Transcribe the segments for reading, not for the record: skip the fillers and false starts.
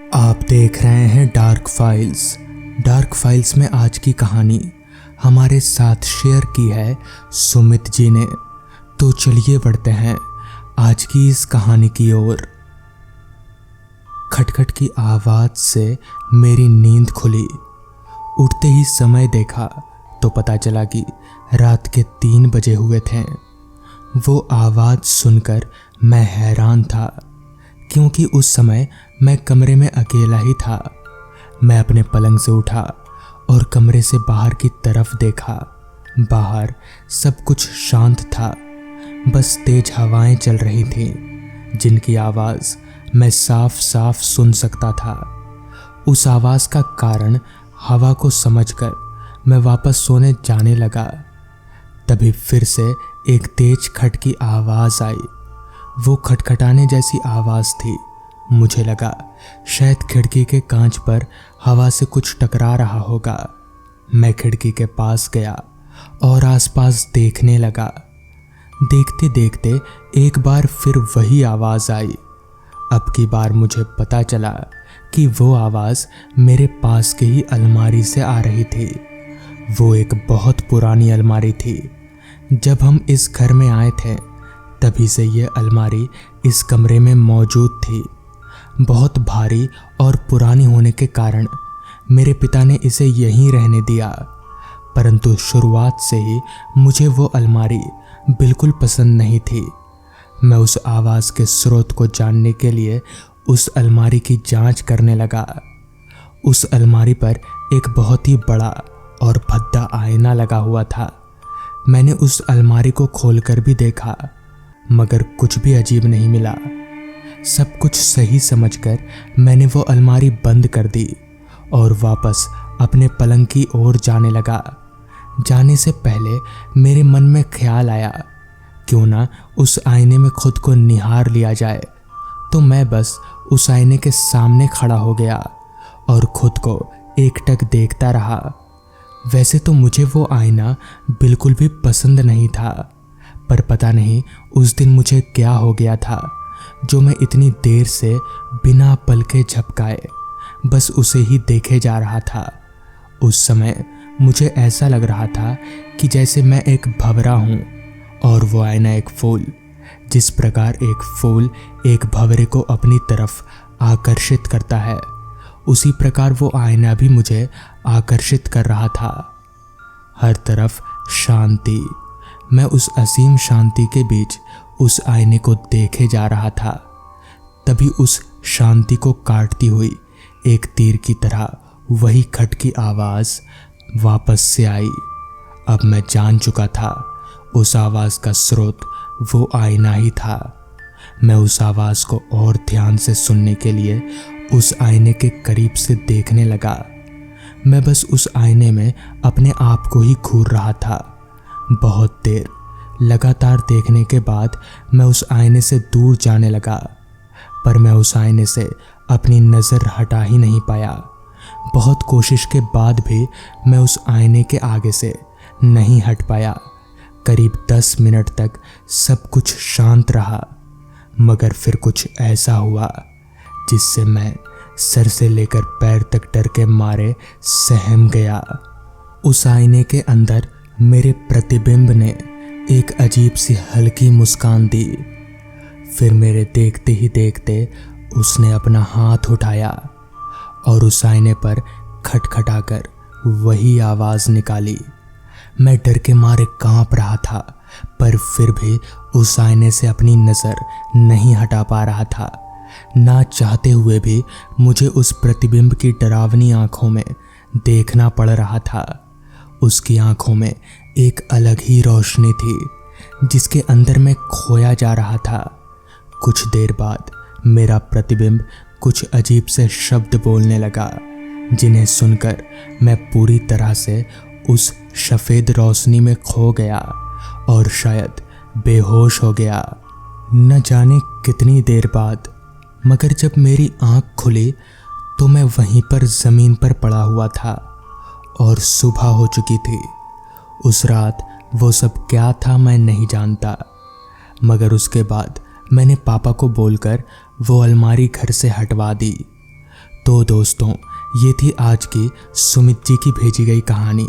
आप देख रहे हैं डार्क फाइल्स। डार्क फाइल्स में आज की कहानी हमारे साथ शेयर की है सुमित जी ने। तो चलिए बढ़ते हैं आज की इस कहानी की ओर। खटखट की आवाज से मेरी नींद खुली। उठते ही समय देखा तो पता चला कि रात के 3 बजे हुए थे। वो आवाज सुनकर मैं हैरान था, क्योंकि उस समय मैं कमरे में अकेला ही था। मैं अपने पलंग से उठा और कमरे से बाहर की तरफ देखा। बाहर सब कुछ शांत था, बस तेज हवाएं चल रही थीं, जिनकी आवाज़ मैं साफ साफ सुन सकता था। उस आवाज़ का कारण हवा को समझकर मैं वापस सोने जाने लगा। तभी फिर से एक तेज खट की आवाज़ आई। वो खटखटाने जैसी आवाज़ थी। मुझे लगा शायद खिड़की के कांच पर हवा से कुछ टकरा रहा होगा। मैं खिड़की के पास गया और आसपास देखने लगा। देखते देखते एक बार फिर वही आवाज़ आई। अब की बार मुझे पता चला कि वो आवाज़ मेरे पास के ही अलमारी से आ रही थी। वो एक बहुत पुरानी अलमारी थी। जब हम इस घर में आए थे तभी से ये अलमारी इस कमरे में मौजूद थी। बहुत भारी और पुरानी होने के कारण मेरे पिता ने इसे यहीं रहने दिया, परंतु शुरुआत से ही मुझे वो अलमारी बिल्कुल पसंद नहीं थी। मैं उस आवाज़ के स्रोत को जानने के लिए उस अलमारी की जांच करने लगा। उस अलमारी पर एक बहुत ही बड़ा और भद्दा आईना लगा हुआ था। मैंने उस अलमारी को खोलकर भी देखा, मगर कुछ भी अजीब नहीं मिला। सब कुछ सही समझकर मैंने वो अलमारी बंद कर दी और वापस अपने पलंग की ओर जाने लगा। जाने से पहले मेरे मन में ख्याल आया, क्यों ना उस आईने में खुद को निहार लिया जाए। तो मैं बस उस आईने के सामने खड़ा हो गया और खुद को एकटक देखता रहा। वैसे तो मुझे वो आईना बिल्कुल भी पसंद नहीं था, पर पता नहीं उस दिन मुझे क्या हो गया था जो मैं इतनी देर से बिना पलके झपकाए बस उसे ही देखे जा रहा था। उस समय मुझे ऐसा लग रहा था कि जैसे मैं एक भंवरा हूँ और वो आईना एक फूल। जिस प्रकार एक फूल एक भंवरे को अपनी तरफ आकर्षित करता है, उसी प्रकार वो आईना भी मुझे आकर्षित कर रहा था। हर तरफ शांति। मैं उस असीम शांति के बीच उस आईने को देखे जा रहा था। तभी उस शांति को काटती हुई एक तीर की तरह वही खट की आवाज़ वापस से आई। अब मैं जान चुका था उस आवाज़ का स्रोत वो आईना ही था। मैं उस आवाज़ को और ध्यान से सुनने के लिए उस आईने के करीब से देखने लगा। मैं बस उस आईने में अपने आप को ही घूर रहा था। बहुत देर लगातार देखने के बाद मैं उस आईने से दूर जाने लगा, पर मैं उस आईने से अपनी नज़र हटा ही नहीं पाया। बहुत कोशिश के बाद भी मैं उस आईने के आगे से नहीं हट पाया। करीब 10 मिनट तक सब कुछ शांत रहा, मगर फिर कुछ ऐसा हुआ जिससे मैं सर से लेकर पैर तक डर के मारे सहम गया। उस आईने के अंदर मेरे प्रतिबिंब ने एक अजीब सी हल्की मुस्कान दी। फिर मेरे देखते ही देखते उसने अपना हाथ उठाया और उस आईने पर खटखटाकर वही आवाज़ निकाली। मैं डर के मारे कांप रहा था, पर फिर भी उस आईने से अपनी नज़र नहीं हटा पा रहा था। ना चाहते हुए भी मुझे उस प्रतिबिंब की डरावनी आंखों में देखना पड़ रहा था। उसकी आंखों में एक अलग ही रोशनी थी जिसके अंदर मैं खोया जा रहा था। कुछ देर बाद मेरा प्रतिबिंब कुछ अजीब से शब्द बोलने लगा, जिन्हें सुनकर मैं पूरी तरह से उस सफ़ेद रोशनी में खो गया और शायद बेहोश हो गया। न जाने कितनी देर बाद, मगर जब मेरी आंख खुली तो मैं वहीं पर ज़मीन पर पड़ा हुआ था और सुबह हो चुकी थी। उस रात वो सब क्या था मैं नहीं जानता, मगर उसके बाद मैंने पापा को बोलकर वो अलमारी घर से हटवा दी। तो दोस्तों, ये थी आज की सुमित जी की भेजी गई कहानी।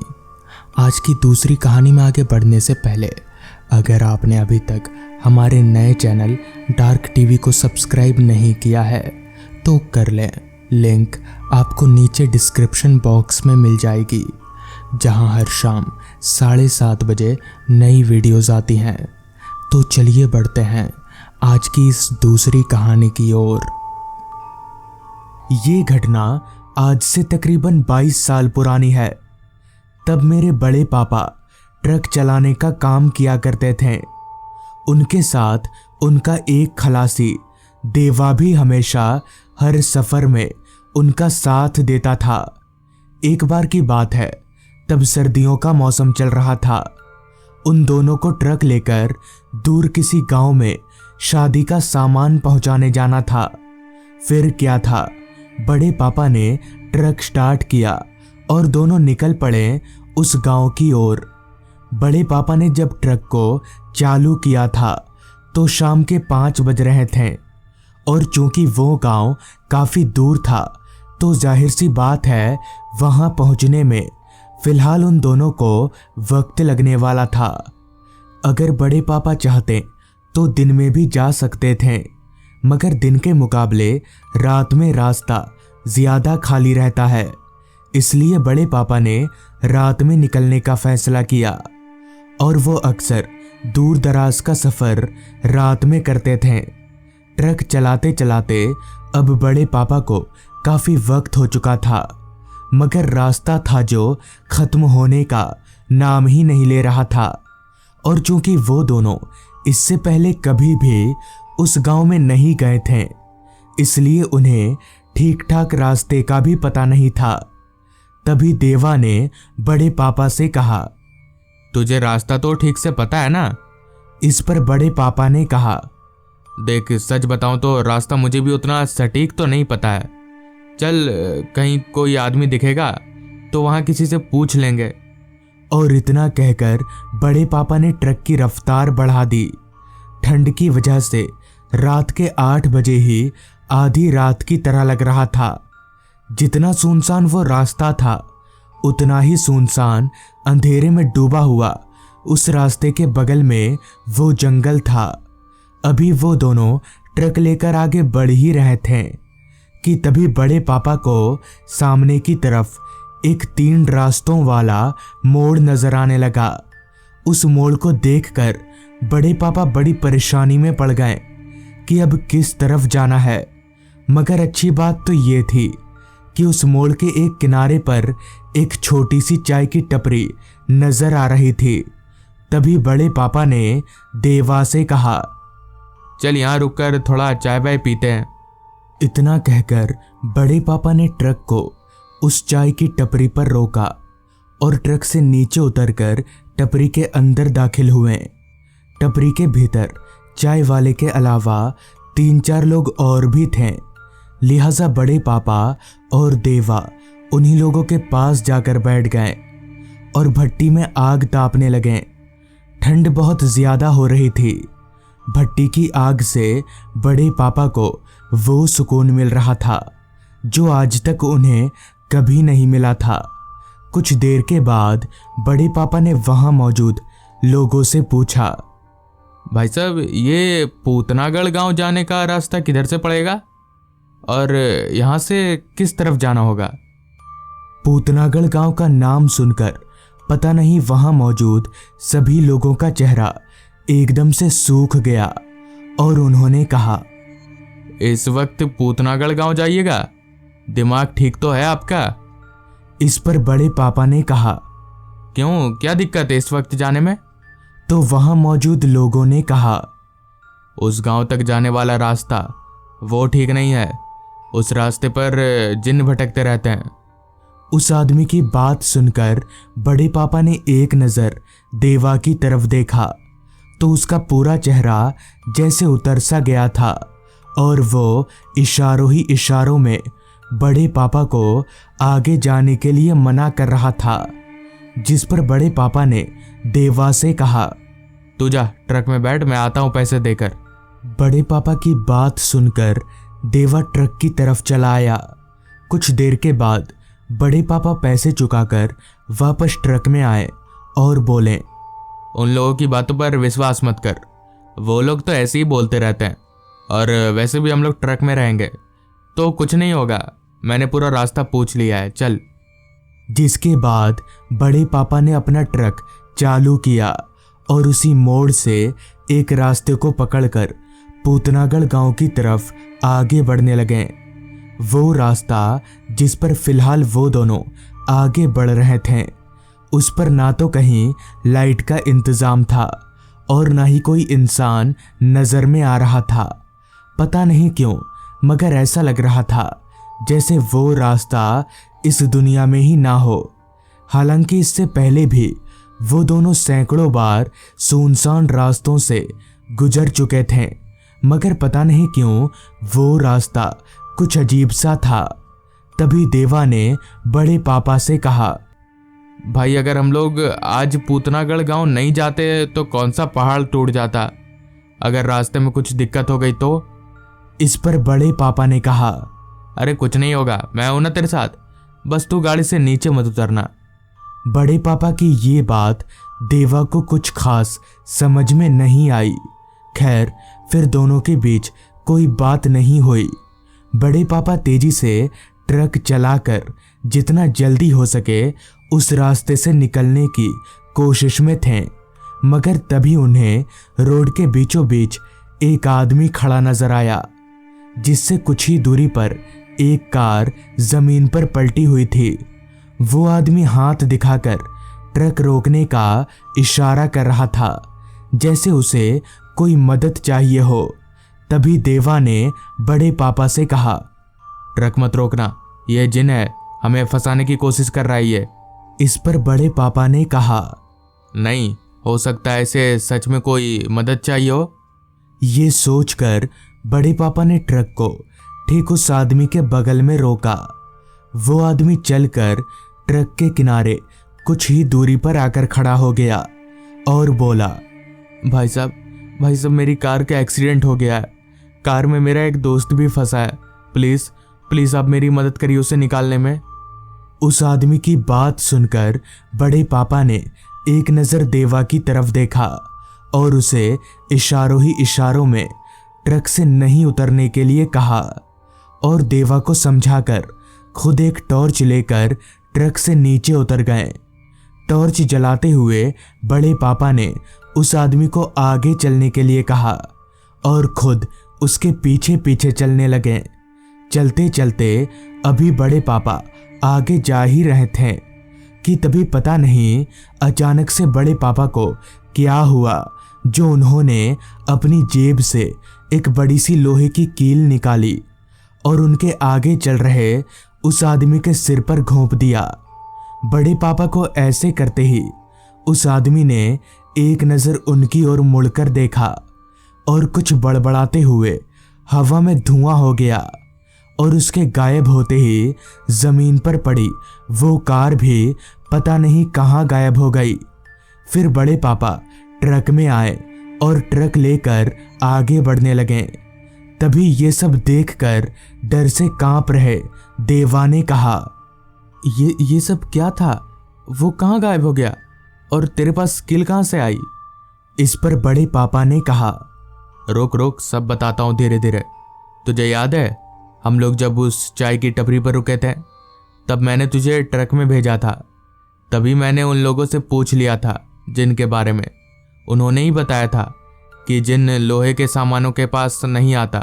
आज की दूसरी कहानी में आगे बढ़ने से पहले अगर आपने अभी तक हमारे नए चैनल डार्क टीवी को सब्सक्राइब नहीं किया है तो कर लें। लिंक आपको नीचे डिस्क्रिप्शन बॉक्स में मिल जाएगी, जहां हर शाम 7:30 बजे नई वीडियोस आती हैं। तो चलिए बढ़ते हैं आज की इस दूसरी कहानी की ओर। ये घटना आज से तकरीबन 22 साल पुरानी है। तब मेरे बड़े पापा ट्रक चलाने का काम किया करते थे। उनके साथ उनका एक खलासी देवा भी हमेशा हर सफर में उनका साथ देता था। एक बार की बात है, तब सर्दियों का मौसम चल रहा था। उन दोनों को ट्रक लेकर दूर किसी गांव में शादी का सामान पहुंचाने जाना था। फिर क्या था, बड़े पापा ने ट्रक स्टार्ट किया और दोनों निकल पड़े उस गांव की ओर। बड़े पापा ने जब ट्रक को चालू किया था तो शाम के 5 बज रहे थे, और चूंकि वो गांव काफी दूर था तो जाहिर सी बात है वहां पहुंचने में फिलहाल उन दोनों को वक्त लगने वाला था। अगर बड़े पापा चाहते तो दिन में भी जा सकते थे, मगर दिन के मुकाबले रात में रास्ता ज्यादा खाली रहता है। इसलिए बड़े पापा ने रात में निकलने का फैसला किया, और वो अक्सर दूर दराज का सफर रात में करते थे। ट्रक चलाते चलाते अब बड़े पापा को काफी वक्त हो चुका था, मगर रास्ता था जो खत्म होने का नाम ही नहीं ले रहा था। और चूंकि वो दोनों इससे पहले कभी भी उस गांव में नहीं गए थे, इसलिए उन्हें ठीक ठाक रास्ते का भी पता नहीं था। तभी देवा ने बड़े पापा से कहा, तुझे रास्ता तो ठीक से पता है ना? इस पर बड़े पापा ने कहा, देख, सच बताऊं तो रास्ता मुझे भी उतना सटीक तो नहीं पता है। चल, कहीं कोई आदमी दिखेगा तो वहां किसी से पूछ लेंगे। और इतना कहकर बड़े पापा ने ट्रक की रफ्तार बढ़ा दी। ठंड की वजह से रात के 8 बजे ही आधी रात की तरह लग रहा था। जितना सुनसान वो रास्ता था, उतना ही सुनसान अंधेरे में डूबा हुआ उस रास्ते के बगल में वो जंगल था। अभी वो दोनों ट्रक लेकर आगे बढ़ ही रहे थे कि तभी बड़े पापा को सामने की तरफ एक 3 रास्तों वाला मोड़ नजर आने लगा। उस मोड़ को देखकर बड़े पापा बड़ी परेशानी में पड़ गए कि अब किस तरफ जाना है। मगर अच्छी बात तो ये थी कि उस मोड़ के एक किनारे पर एक छोटी सी चाय की टपरी नजर आ रही थी। तभी बड़े पापा ने देवा से कहा, चल यहाँ रुककर थोड़ा चाय वाय पीते हैं। इतना कहकर बड़े पापा ने ट्रक को उस चाय की टपरी पर रोका और ट्रक से नीचे उतरकर टपरी के अंदर दाखिल हुए। टपरी के भीतर चाय वाले के अलावा 3-4 लोग और भी थे, लिहाजा बड़े पापा और देवा उन्हीं लोगों के पास जाकर बैठ गए और भट्टी में आग तापने लगे। ठंड बहुत ज्यादा हो रही थी। भट्टी की आग से बड़े पापा को वो सुकून मिल रहा था जो आज तक उन्हें कभी नहीं मिला था। कुछ देर के बाद बड़े पापा ने वहां मौजूद लोगों से पूछा, भाई साहब, ये पूतनागढ़ गांव जाने का रास्ता किधर से पड़ेगा और यहाँ से किस तरफ जाना होगा? पूतनागढ़ गांव का नाम सुनकर पता नहीं वहां मौजूद सभी लोगों का चेहरा एकदम से सूख गया और उन्होंने कहा, इस वक्त पूतनागढ़ गांव जाइएगा? दिमाग ठीक तो है आपका? इस पर बड़े पापा ने कहा, क्यों, क्या दिक्कत है इस वक्त जाने में? तो वहां मौजूद लोगों ने कहा, उस गांव तक जाने वाला रास्ता वो ठीक नहीं है। उस रास्ते पर जिन्न भटकते रहते हैं। उस आदमी की बात सुनकर बड़े पापा ने एक नजर देवा की तरफ देखा तो उसका पूरा चेहरा जैसे उतर सा गया था और वो इशारों ही इशारों में बड़े पापा को आगे जाने के लिए मना कर रहा था। जिस पर बड़े पापा ने देवा से कहा, तू जा ट्रक में बैठ, मैं आता हूं पैसे देकर। बड़े पापा की बात सुनकर देवा ट्रक की तरफ चला आया कुछ देर के बाद बड़े पापा पैसे चुकाकर वापस ट्रक में आए और बोले, उन लोगों की बातों पर विश्वास मत कर, वो लोग तो ऐसे ही बोलते रहते हैं, और वैसे भी हम लोग ट्रक में रहेंगे तो कुछ नहीं होगा, मैंने पूरा रास्ता पूछ लिया है, चल। जिसके बाद बड़े पापा ने अपना ट्रक चालू किया और उसी मोड़ से एक रास्ते को पकड़कर पूतनागढ़ गांव की तरफ आगे बढ़ने लगे। वो रास्ता जिस पर फिलहाल वो दोनों आगे बढ़ रहे थे, उस पर ना तो कहीं लाइट का इंतजाम था और ना ही कोई इंसान नजर में आ रहा था। पता नहीं क्यों, मगर ऐसा लग रहा था जैसे वो रास्ता इस दुनिया में ही ना हो। हालांकि इससे पहले भी वो दोनों सैकड़ों बार सुनसान रास्तों से गुजर चुके थे, मगर पता नहीं क्यों वो रास्ता कुछ अजीब सा था। तभी देवा ने बड़े पापा से कहा, भाई अगर हम लोग आज पूतनागढ़ गांव नहीं जाते तो कौन सा पहाड़ टूट जाता, अगर रास्ते में कुछ दिक्कत हो गई तो। इस पर बड़े पापा ने कहा, अरे कुछ नहीं होगा, मैं हूं ना तेरे साथ, बस तू गाड़ी से नीचे मत उतरना। बड़े पापा की ये बात देवा को कुछ खास समझ में नहीं आई। खैर, फिर दोनों के बीच कोई बात नहीं हुई। बड़े पापा तेजी से ट्रक चलाकर जितना जल्दी हो सके उस रास्ते से निकलने की कोशिश में थे, मगर तभी उन्हें रोड के बीचों बीच एक आदमी खड़ा नजर आया, जिससे कुछ ही दूरी पर एक कार जमीन पर पलटी हुई थी। वो आदमी हाथ दिखाकर ट्रक रोकने का इशारा कर रहा था, जैसे उसे कोई मदद चाहिए हो। तभी देवा ने बड़े पापा से कहा, ट्रक मत रोकना, यह जिन है, हमें फंसाने की कोशिश कर रहा है ये। इस पर बड़े पापा ने कहा, नहीं हो सकता है इसे सच में कोई मदद चाहिए हो। ये सोचकर बड़े पापा ने ट्रक को ठीक उस आदमी के बगल में रोका। वो आदमी चलकर ट्रक के किनारे कुछ ही दूरी पर आकर खड़ा हो गया और बोला, भाई साहब मेरी कार का एक्सीडेंट हो गया है, कार में मेरा एक दोस्त भी फंसा है, प्लीज आप मेरी मदद करिए उसे निकालने में। उस आदमी की बात सुनकर बड़े पापा ने एक नजर देवा की तरफ देखा और उसे इशारों ही इशारों में ट्रक से नहीं उतरने के लिए कहा और देवा को समझाकर खुद एक टॉर्च लेकर ट्रक से नीचे उतर गए। टॉर्च जलाते हुए बड़े पापा ने उस आदमी को आगे चलने के लिए कहा और खुद उसके पीछे पीछे चलने लगे। चलते चलते अभी बड़े पापा आगे जा ही रहे थे कि तभी पता नहीं अचानक से बड़े पापा को क्या हुआ, जो उन्होंने अपनी जेब से एक बड़ी सी लोहे की कील निकाली और उनके आगे चल रहे उस आदमी के सिर पर घोंप दिया। बड़े पापा को ऐसे करते ही उस आदमी ने एक नज़र उनकी ओर मुड़कर देखा और कुछ बड़बड़ाते हुए हवा में धुआं हो गया और उसके गायब होते ही जमीन पर पड़ी वो कार भी पता नहीं कहाँ गायब हो गई। फिर बड़े पापा ट्रक में आए और ट्रक लेकर आगे बढ़ने लगे। तभी ये सब देखकर डर से कांप रहे देवा ने कहा, ये सब क्या था, वो कहाँ गायब हो गया और तेरे पास स्किल कहाँ से आई। इस पर बड़े पापा ने कहा, रोक सब बताता हूँ धीरे धीरे। तुझे याद है हम लोग जब उस चाय की टपरी पर रुके थे, तब मैंने तुझे ट्रक में भेजा था। तभी मैंने उन लोगों से पूछ लिया था जिन के बारे में। उन्होंने ही बताया था कि जिन लोहे के सामानों के पास नहीं आता,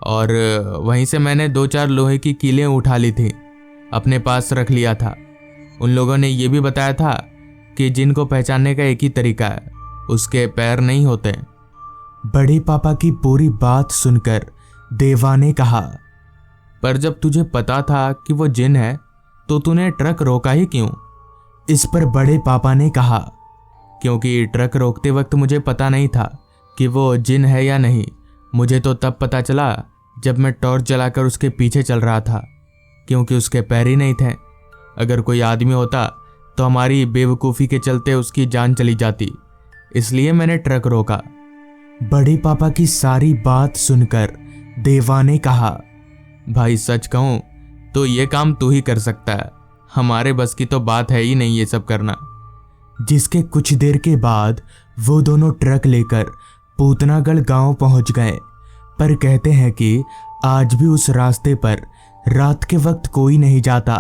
और वहीं से मैंने 2-4 लोहे की कीलें उठा ली थी, अपने पास रख लिया था। उन लोगों ने ये भी बताया था कि जिन को पहचानने का एक ही तरीका है, उसके पैर नहीं होते। बड़े पापा की पूरी बात सुनकर देवा ने कहा, पर जब तुझे पता था कि वो जिन है तो तूने ट्रक रोका ही क्यों। इस पर बड़े पापा ने कहा, क्योंकि ट्रक रोकते वक्त मुझे पता नहीं था कि वो जिन है या नहीं। मुझे तो तब पता चला जब मैं टॉर्च जलाकर उसके पीछे चल रहा था, क्योंकि उसके पैर ही नहीं थे। अगर कोई आदमी होता तो हमारी बेवकूफ़ी के चलते उसकी जान चली जाती, इसलिए मैंने ट्रक रोका। बड़े पापा की सारी बात सुनकर देवा ने कहा, भाई सच कहूँ तो ये काम तू ही कर सकता है, हमारे बस की तो बात है ही नहीं ये सब करना। जिसके कुछ देर के बाद वो दोनों ट्रक लेकर पूतनागढ़ गांव पहुंच गए। पर कहते हैं कि आज भी उस रास्ते पर रात के वक्त कोई नहीं जाता।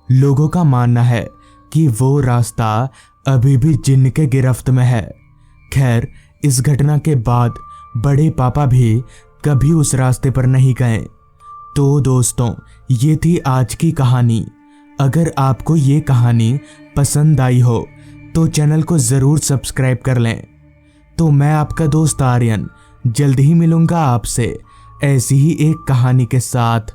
लोगों का मानना है कि वो रास्ता अभी भी जिन्न के गिरफ्त में है। खैर, इस घटना के बाद बड़े पापा भी कभी उस रास्ते पर नहीं गए। तो दोस्तों, ये थी आज की कहानी। अगर आपको ये कहानी पसंद आई हो तो चैनल को ज़रूर सब्सक्राइब कर लें। तो मैं आपका दोस्त आर्यन जल्द ही मिलूंगा आपसे ऐसी ही एक कहानी के साथ।